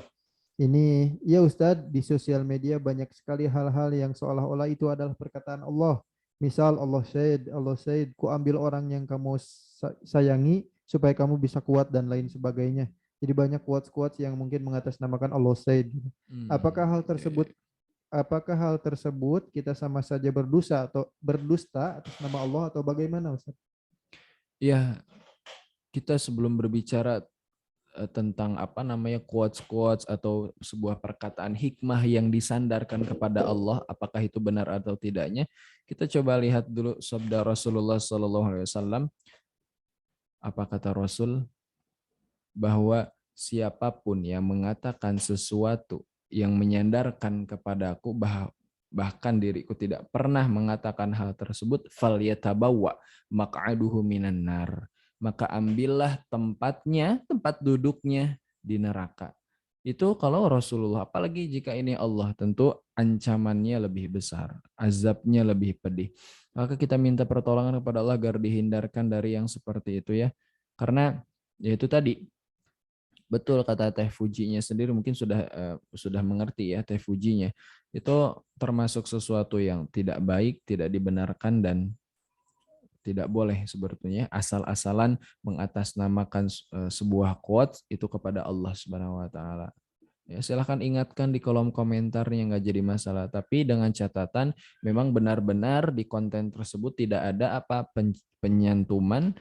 Ini, ya Ustadz, di sosial media banyak sekali hal-hal yang seolah-olah itu adalah perkataan Allah. Misal Allah said, ku ambil orang yang kamu sayangi supaya kamu bisa kuat dan lain sebagainya. Jadi banyak quotes-quotes yang mungkin mengatasnamakan Allah said. Apakah hal Ya, ya. tersebut apakah hal tersebut kita sama saja berdosa atau berdusta atas nama Allah atau bagaimana Ustaz? Ya, kita sebelum berbicara tentang apa namanya quotes-quotes atau sebuah perkataan hikmah yang disandarkan kepada Allah, apakah itu benar atau tidaknya, kita coba lihat dulu sabda Rasulullah SAW. Apa kata Rasul? Bahwa siapapun yang mengatakan sesuatu yang menyandarkan kepadaku, bahkan diriku tidak pernah mengatakan hal tersebut, falyatabawa maq'aduhu minan nar, maka ambillah tempatnya, tempat duduknya di neraka. Itu kalau Rasulullah, apalagi jika ini Allah, tentu ancamannya lebih besar, azabnya lebih pedih. Maka kita minta pertolongan kepada Allah agar dihindarkan dari yang seperti itu ya. Karena ya itu tadi, betul kata Teh Fujinya sendiri, mungkin sudah mengerti ya, Teh Fujinya itu termasuk sesuatu yang tidak baik, tidak dibenarkan, dan tidak boleh sebetulnya asal-asalan mengatasnamakan sebuah quotes itu kepada Allah Subhanahu wa taala. Ya, silahkan ingatkan di kolom komentarnya, nggak jadi masalah. Tapi dengan catatan memang benar-benar di konten tersebut tidak ada apa penyantuman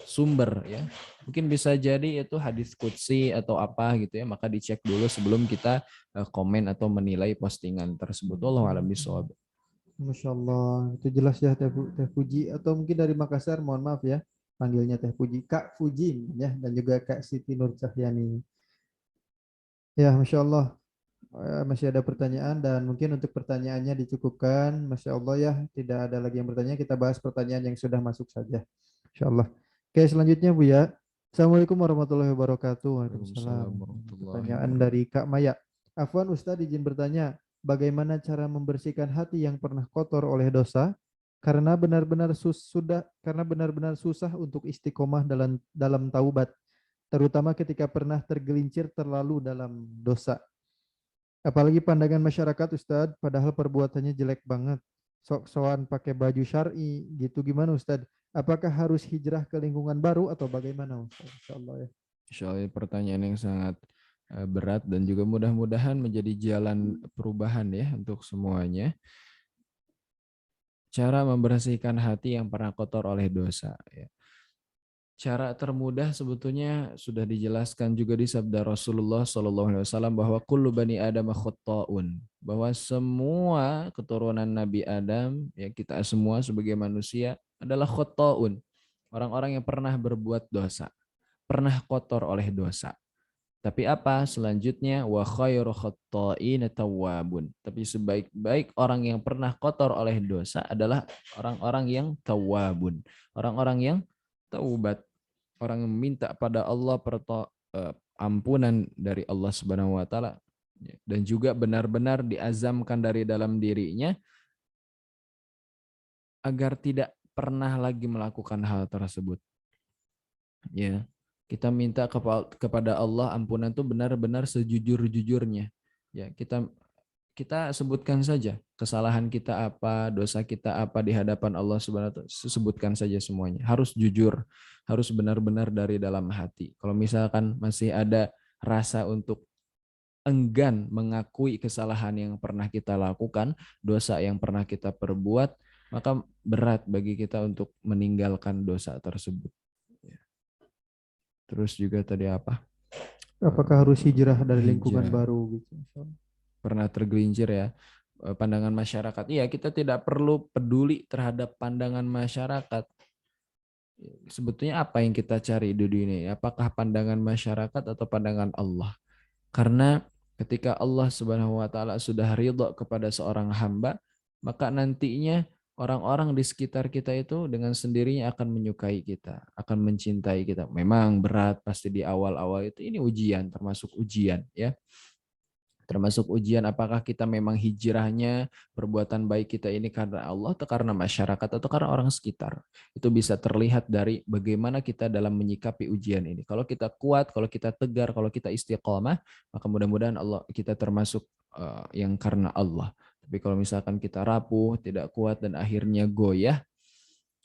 sumber ya. Mungkin bisa jadi itu hadis qudsi atau apa gitu ya. Maka dicek dulu sebelum kita komen atau menilai postingan tersebut. Wallahu a'lam bishawab. Masya Allah, itu jelas ya Teh Fuji atau mungkin dari Makassar, mohon maaf ya, panggilnya Teh Fuji, Kak Fuji ya, dan juga Kak Siti Nur Cahyani. Ya, Masya Allah, masih ada pertanyaan dan mungkin untuk pertanyaannya dicukupkan. Masya Allah ya, tidak ada lagi yang bertanya, kita bahas pertanyaan yang sudah masuk saja. Masya Allah. Oke, selanjutnya Bu ya. Assalamualaikum warahmatullahi wabarakatuh. Waalaikumsalam. Waalaikumsalam warahmatullahi Pertanyaan dari wabarakatuh. Kak Maya. Afwan Ustadz izin bertanya, bagaimana cara membersihkan hati yang pernah kotor oleh dosa? Karena benar-benar susah untuk istiqomah dalam taubat, terutama ketika pernah tergelincir terlalu dalam dosa. Apalagi pandangan masyarakat Ustadz, padahal perbuatannya jelek banget. Sok-sokan pakai baju syar'i gitu, gimana Ustadz? Apakah harus hijrah ke lingkungan baru atau bagaimana Ustadz? Insyaallah ya. Insya Allah pertanyaan yang sangat berat dan juga mudah-mudahan menjadi jalan perubahan ya untuk semuanya. Cara membersihkan hati yang pernah kotor oleh dosa. Ya. Cara termudah sebetulnya sudah dijelaskan juga di sabda Rasulullah SAW bahwa kullu bani Adam khata'un, bahwa semua keturunan Nabi Adam, ya kita semua sebagai manusia adalah khata'un, orang-orang yang pernah berbuat dosa, pernah kotor oleh dosa. Tapi apa selanjutnya? Wa khairu khatta'in tawwabun. Tapi sebaik-baik orang yang pernah kotor oleh dosa adalah orang-orang yang tawwabun, orang-orang yang taubat, orang yang minta pada Allah ampunan dari Allah Subhanahu wa taala, dan juga benar-benar diazamkan dari dalam dirinya agar tidak pernah lagi melakukan hal tersebut. Ya, kita minta kepada Allah ampunan itu benar-benar sejujur-jujurnya. Ya, kita sebutkan saja kesalahan kita apa, dosa kita apa di hadapan Allah Subhanahu wa taala, sebutkan saja semuanya. Harus jujur, harus benar-benar dari dalam hati. Kalau misalkan masih ada rasa untuk enggan mengakui kesalahan yang pernah kita lakukan, dosa yang pernah kita perbuat, maka berat bagi kita untuk meninggalkan dosa tersebut. Terus juga tadi apa? Apakah harus hijrah dari lingkungan Hijrah. baru gitu? Insyaallah. Pernah tergelincir ya pandangan masyarakat. Iya, kita tidak perlu peduli terhadap pandangan masyarakat. Sebetulnya apa yang kita cari di dunia ini? Apakah pandangan masyarakat atau pandangan Allah? Karena ketika Allah Subhanahu wa taala sudah ridho kepada seorang hamba, maka nantinya orang-orang di sekitar kita itu dengan sendirinya akan menyukai kita, akan mencintai kita. Memang berat pasti di awal-awal itu, ini ujian, termasuk ujian ya. Termasuk ujian apakah kita memang hijrahnya, perbuatan baik kita ini karena Allah atau karena masyarakat atau karena orang sekitar. Itu bisa terlihat dari bagaimana kita dalam menyikapi ujian ini. Kalau kita kuat, kalau kita tegar, kalau kita istiqomah, maka mudah-mudahan Allah kita termasuk yang karena Allah. Tapi kalau misalkan kita rapuh, tidak kuat dan akhirnya goyah,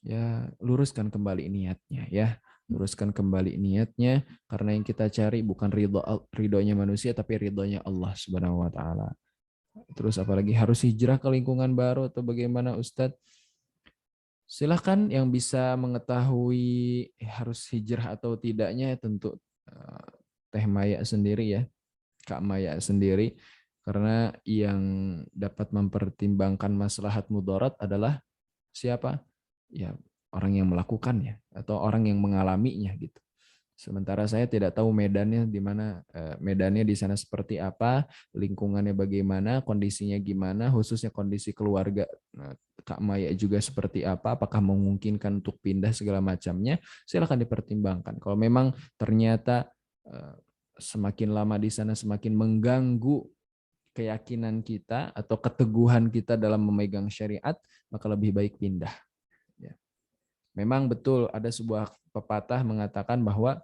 ya luruskan kembali niatnya ya. Luruskan kembali niatnya karena yang kita cari bukan ridhonya manusia tapi ridhonya Allah Subhanahu wa taala. Terus apalagi harus hijrah ke lingkungan baru atau bagaimana Ustadz? Silahkan yang bisa mengetahui harus hijrah atau tidaknya tentu Teh Maya sendiri ya, Kak Maya sendiri, karena yang dapat mempertimbangkan maslahat mudarat adalah siapa? Ya orang yang melakukannya atau orang yang mengalaminya gitu. Sementara saya tidak tahu medannya di mana, medannya di sana seperti apa, lingkungannya bagaimana, kondisinya gimana, khususnya kondisi keluarga Kak Maya juga seperti apa, apakah memungkinkan untuk pindah segala macamnya, silakan dipertimbangkan. Kalau memang ternyata semakin lama di sana semakin mengganggu keyakinan kita atau keteguhan kita dalam memegang syariat, maka lebih baik pindah. Ya. Memang betul ada sebuah pepatah mengatakan bahwa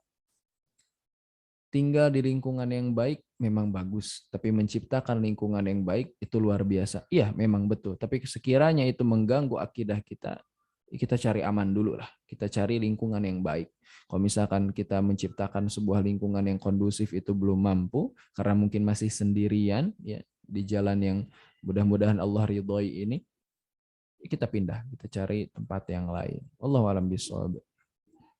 tinggal di lingkungan yang baik memang bagus, tapi menciptakan lingkungan yang baik itu luar biasa. Iya, memang betul. Tapi sekiranya itu mengganggu akidah kita, kita cari aman dulu lah. Kita cari lingkungan yang baik. Kalau misalkan kita menciptakan sebuah lingkungan yang kondusif itu belum mampu, karena mungkin masih sendirian ya di jalan yang mudah-mudahan Allah ridhoi ini, kita pindah, kita cari tempat yang lain. Wallahu a'lam bishawab.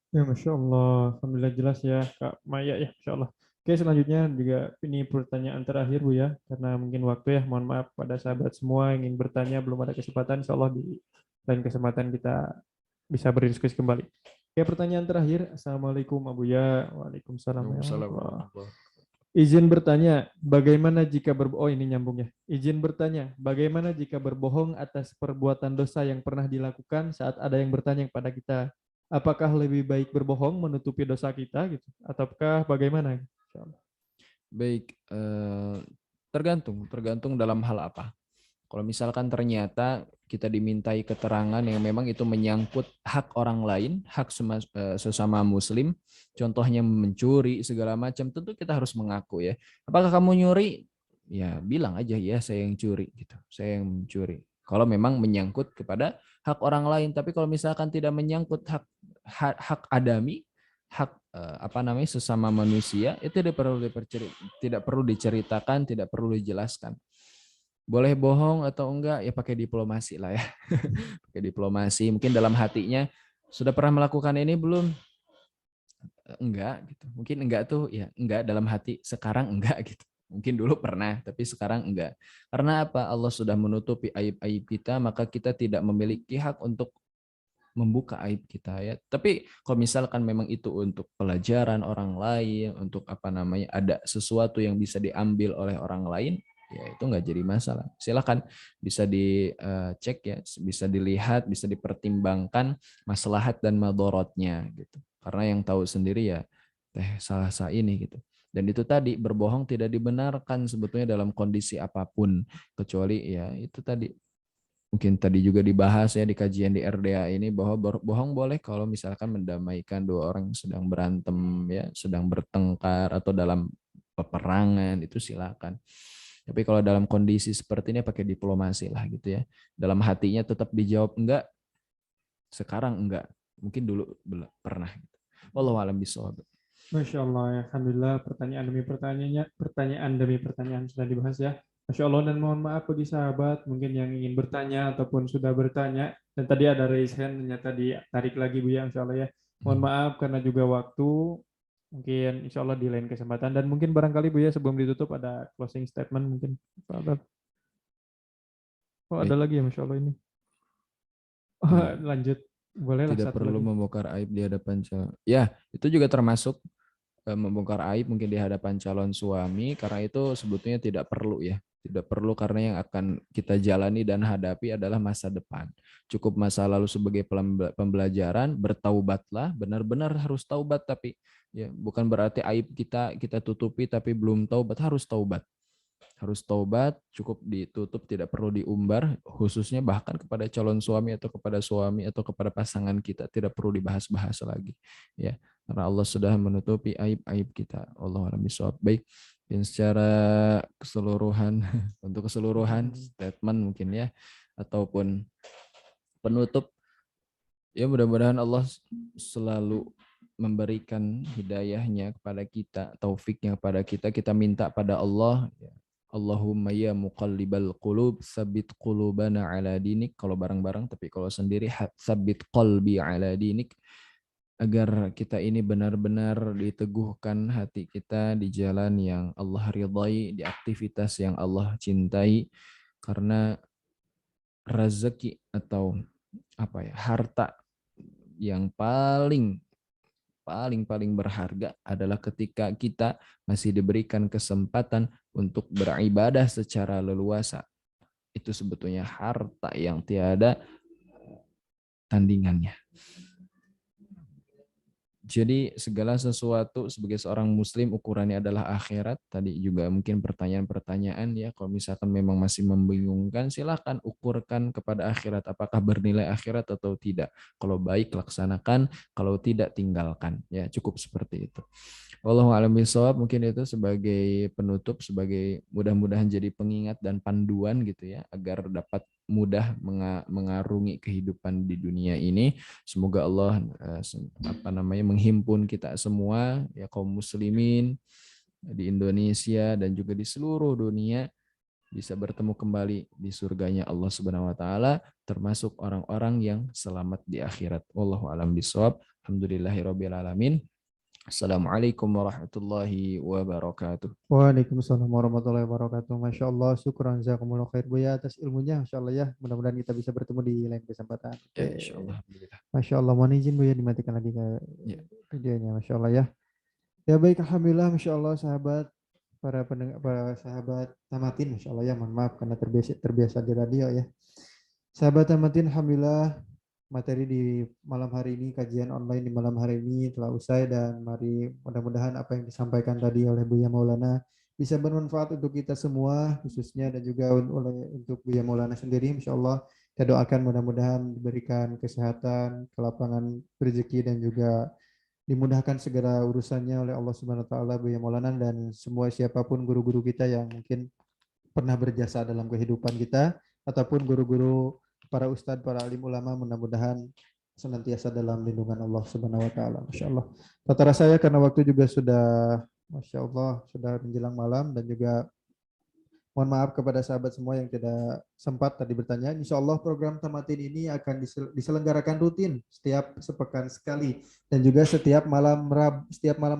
Ya, Masya Allah. Alhamdulillah jelas ya, Kak Maya ya, Masya Allah. Oke, selanjutnya juga ini pertanyaan terakhir Bu ya, karena mungkin waktu ya, mohon maaf pada sahabat semua yang ingin bertanya, belum ada kesempatan, Insya Allah di lain kesempatan kita bisa berdiskusi kembali. Oke, pertanyaan terakhir. Assalamualaikum Abu Ya. Waalaikumsalam. Warahmatullahi wabarakatuh. Izin bertanya, bagaimana jika oh ini nyambung ya. Izin bertanya, bagaimana jika berbohong atas perbuatan dosa yang pernah dilakukan saat ada yang bertanya kepada kita, apakah lebih baik berbohong menutupi dosa kita gitu, ataukah bagaimana? Baik, tergantung dalam hal apa. Kalau misalkan ternyata kita dimintai keterangan yang memang itu menyangkut hak orang lain, hak sesama muslim, contohnya mencuri segala macam, tentu kita harus mengaku ya. Apakah kamu nyuri? Ya bilang aja ya saya yang curi gitu. Saya yang mencuri. Kalau memang menyangkut kepada hak orang lain, tapi kalau misalkan tidak menyangkut hak adami, hak sesama manusia, itu tidak perlu diceritakan, tidak perlu dijelaskan. Boleh bohong atau enggak ya pakai diplomasi lah ya. Pakai diplomasi, mungkin dalam hatinya sudah pernah melakukan ini belum? Enggak gitu. Mungkin enggak tuh ya enggak dalam hati, sekarang enggak gitu. Mungkin dulu pernah tapi sekarang enggak. Karena apa? Allah sudah menutupi aib-aib kita, maka kita tidak memiliki hak untuk membuka aib kita ya. Tapi kalau misalkan memang itu untuk pelajaran orang lain, untuk ada sesuatu yang bisa diambil oleh orang lain, ya itu nggak jadi masalah. Silakan bisa dicek ya, bisa dilihat, bisa dipertimbangkan maslahat dan madorotnya gitu. Karena yang tahu sendiri ya salah ini gitu. Dan itu tadi berbohong tidak dibenarkan sebetulnya dalam kondisi apapun, kecuali ya itu tadi mungkin tadi juga dibahas ya di kajian di RDA ini bahwa bohong boleh kalau misalkan mendamaikan dua orang yang sedang berantem ya, sedang bertengkar atau dalam peperangan, itu silakan. Tapi kalau dalam kondisi seperti ini pakai diplomasi lah gitu ya. Dalam hatinya tetap dijawab enggak, sekarang enggak. Mungkin dulu pernah gitu. Wallahu a'lam bishawab. Masya Allah ya, Alhamdulillah pertanyaan demi pertanyaan sudah dibahas ya. Masya Allah, dan mohon maaf bagi sahabat mungkin yang ingin bertanya ataupun sudah bertanya, dan tadi ada raise hand ternyata ditarik lagi Bu ya, Insya Allah ya. Mohon maaf karena juga waktu, mungkin Insya Allah di lain kesempatan, dan mungkin barangkali Bu ya sebelum ditutup ada closing statement mungkin. Oh ada lagi ya, Masya Allah ini. Lanjut, bolehlah tidak satu perlu lagi. membongkar aib di hadapan calon. Ya, itu juga termasuk membongkar aib mungkin di hadapan calon suami, karena itu sebetulnya tidak perlu ya. Tidak perlu karena yang akan kita jalani dan hadapi adalah masa depan. Cukup masa lalu sebagai pembelajaran, bertaubatlah, benar-benar harus taubat, tapi ya bukan berarti aib kita tutupi tapi belum taubat, harus taubat. harus taubat, cukup ditutup, tidak perlu diumbar, khususnya bahkan kepada calon suami atau kepada pasangan kita tidak perlu dibahas-bahas lagi, ya, karena Allah sudah menutupi aib-aib kita. Wallahu a'lam bishawab. Baik, dan secara keseluruhan untuk keseluruhan statement mungkin ya, ataupun penutup, ya mudah-mudahan Allah selalu memberikan hidayahnya kepada kita, taufiknya kepada kita. Kita minta pada Allah, ya, Allahumma ya muqallibal qulub, sabit qulubana ala dinik. Kalau bareng-bareng, tapi kalau sendiri, sabit qalbi ala dinik. Agar kita ini benar-benar diteguhkan hati kita di jalan yang Allah ridhai, di aktivitas yang Allah cintai. Karena rezeki atau harta yang paling berharga adalah ketika kita masih diberikan kesempatan untuk beribadah secara leluasa. Itu sebetulnya harta yang tiada tandingannya. Jadi segala sesuatu sebagai seorang muslim ukurannya adalah akhirat. Tadi juga mungkin pertanyaan-pertanyaan ya, kalau misalkan memang masih membingungkan, silakan ukurkan kepada akhirat, apakah bernilai akhirat atau tidak. Kalau baik laksanakan, kalau tidak tinggalkan. Ya, cukup seperti itu. Wallahu a'lam bishawab. Mungkin itu sebagai penutup, sebagai mudah-mudahan jadi pengingat dan panduan gitu ya, agar dapat mudah mengarungi kehidupan di dunia ini. Semoga Allah menghimpun kita semua ya, kaum muslimin di Indonesia dan juga di seluruh dunia, bisa bertemu kembali di surganya Allah Subhanahu wa taala, termasuk orang-orang yang selamat di akhirat. Wallahu a'lam bishawab. Alhamdulillahirabbil alamin. Assalamualaikum warahmatullahi wabarakatuh. Waalaikumsalam warahmatullahi wabarakatuh. Masya Allah, syukran jazakumullah khair Buya atas ilmunya. Masya Allah ya, mudah-mudahan kita bisa bertemu di lain kesempatan. Ya, insyaallah. Alhamdulillah. Masya Allah, mohon izin Buya dimatikan lagi ke Ya. videonya. Masya Allah ya. Ya baik, alhamdulillah, Masya Allah sahabat, para sahabat Tamatin, Masya Allah ya, mohon maaf karena terbiasa di radio ya. Sahabat Tamatin, alhamdulillah materi di malam hari ini, kajian online di malam hari ini telah usai, dan mari mudah-mudahan apa yang disampaikan tadi oleh Buya Maulana bisa bermanfaat untuk kita semua khususnya, dan juga untuk Buya Maulana sendiri. Insya Allah kita doakan mudah-mudahan diberikan kesehatan, kelapangan rezeki, dan juga dimudahkan segala urusannya oleh Allah Subhanahu wa taala Buya Maulana, dan semua siapapun guru-guru kita yang mungkin pernah berjasa dalam kehidupan kita, ataupun guru-guru, para ustadz, para alim ulama, mudah-mudahan senantiasa dalam lindungan Allah Subhanahu wa taala. Masya Allah. Tata saya karena waktu juga sudah, Masya Allah, sudah menjelang malam, dan juga mohon maaf kepada sahabat semua yang tidak sempat tadi bertanya. Insya Allah program Tamatin ini akan diselenggarakan rutin setiap sepekan sekali, dan juga setiap malam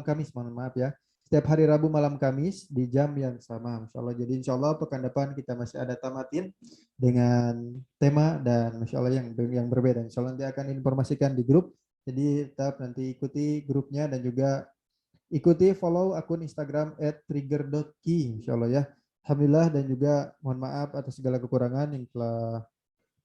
Kamis, mohon maaf ya. Setiap hari Rabu malam Kamis di jam yang sama, Masya Allah. Jadi Insya Allah pekan depan kita masih ada Tamatin dengan tema dan Masya Allah yang berbeda. Insya Allah nanti akan informasikan di grup. Jadi tetap nanti ikuti grupnya, dan juga ikuti follow akun Instagram @trigger.key, Insya Allah ya. Alhamdulillah, dan juga mohon maaf atas segala kekurangan yang telah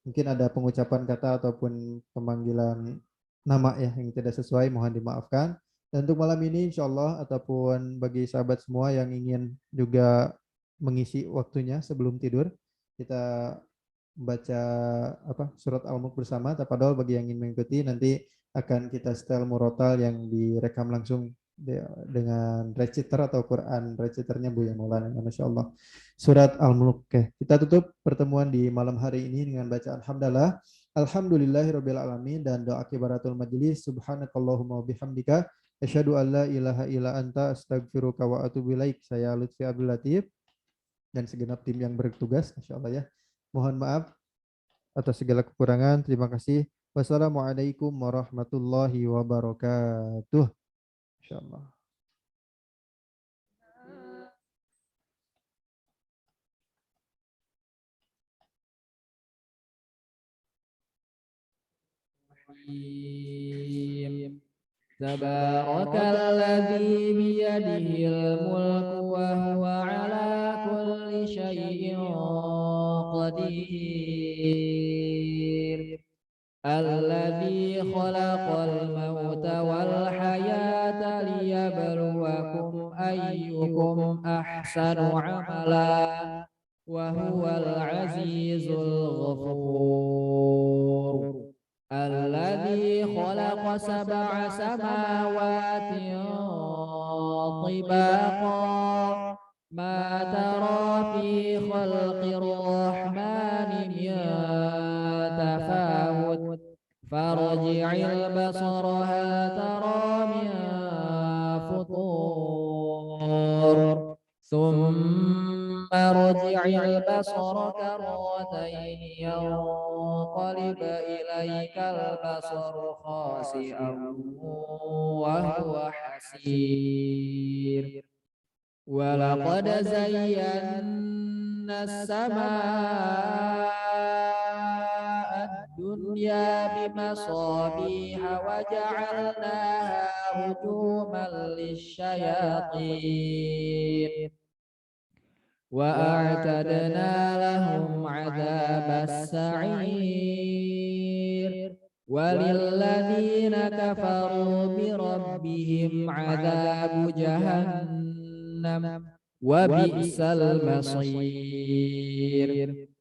mungkin ada pengucapan kata ataupun pemanggilan nama ya yang tidak sesuai, mohon dimaafkan. Dan untuk malam ini insya Allah, ataupun bagi sahabat semua yang ingin juga mengisi waktunya sebelum tidur, kita membaca surat Al-Mulk bersama. Tapadol bagi yang ingin mengikuti, nanti akan kita setel murotal yang direkam langsung dengan reciter atau Quran reciternya Buya Maulana. Masya Allah. Surat Al-Mulk. Oke. Kita tutup pertemuan di malam hari ini dengan bacaan hamdalah. Alhamdulillahirabbil alamin, dan doa kibaratul majlis. Subhanakallahumma wabihamdika asyhadu an la ilaha illa anta astaghfiruka wa atubu ilaik. Saya Lutfi Abdul Latif dan segenap tim yang bertugas. Masya Allah ya. Mohon maaf atas segala kekurangan. Terima kasih. Wassalamualaikum warahmatullahi wabarakatuh. Insyaallah. Tabarakalladzi biyadihil mulku wa huwa ala kulli syai'in qadir. Alladzi khalaqal mauta wal hayata liyabluwakum أيكم أحسن عملا وهو العزيز الغفور الذي خلق 7 سماوات طباقا ما ترى في خلق الرحمن من تفاوت فارجع البصر هل ترى من فطور ثم ارجع البصر كرتين ينقلب إليك البصر خاسئا وهو حسير ولقد زينا السماء الدنيا بمصابيح وجعلناها رجوما للشياطين وأعتدنا لهم عذاب السعير وللذين كفروا بربهم عذاب جهنم وبئس المصير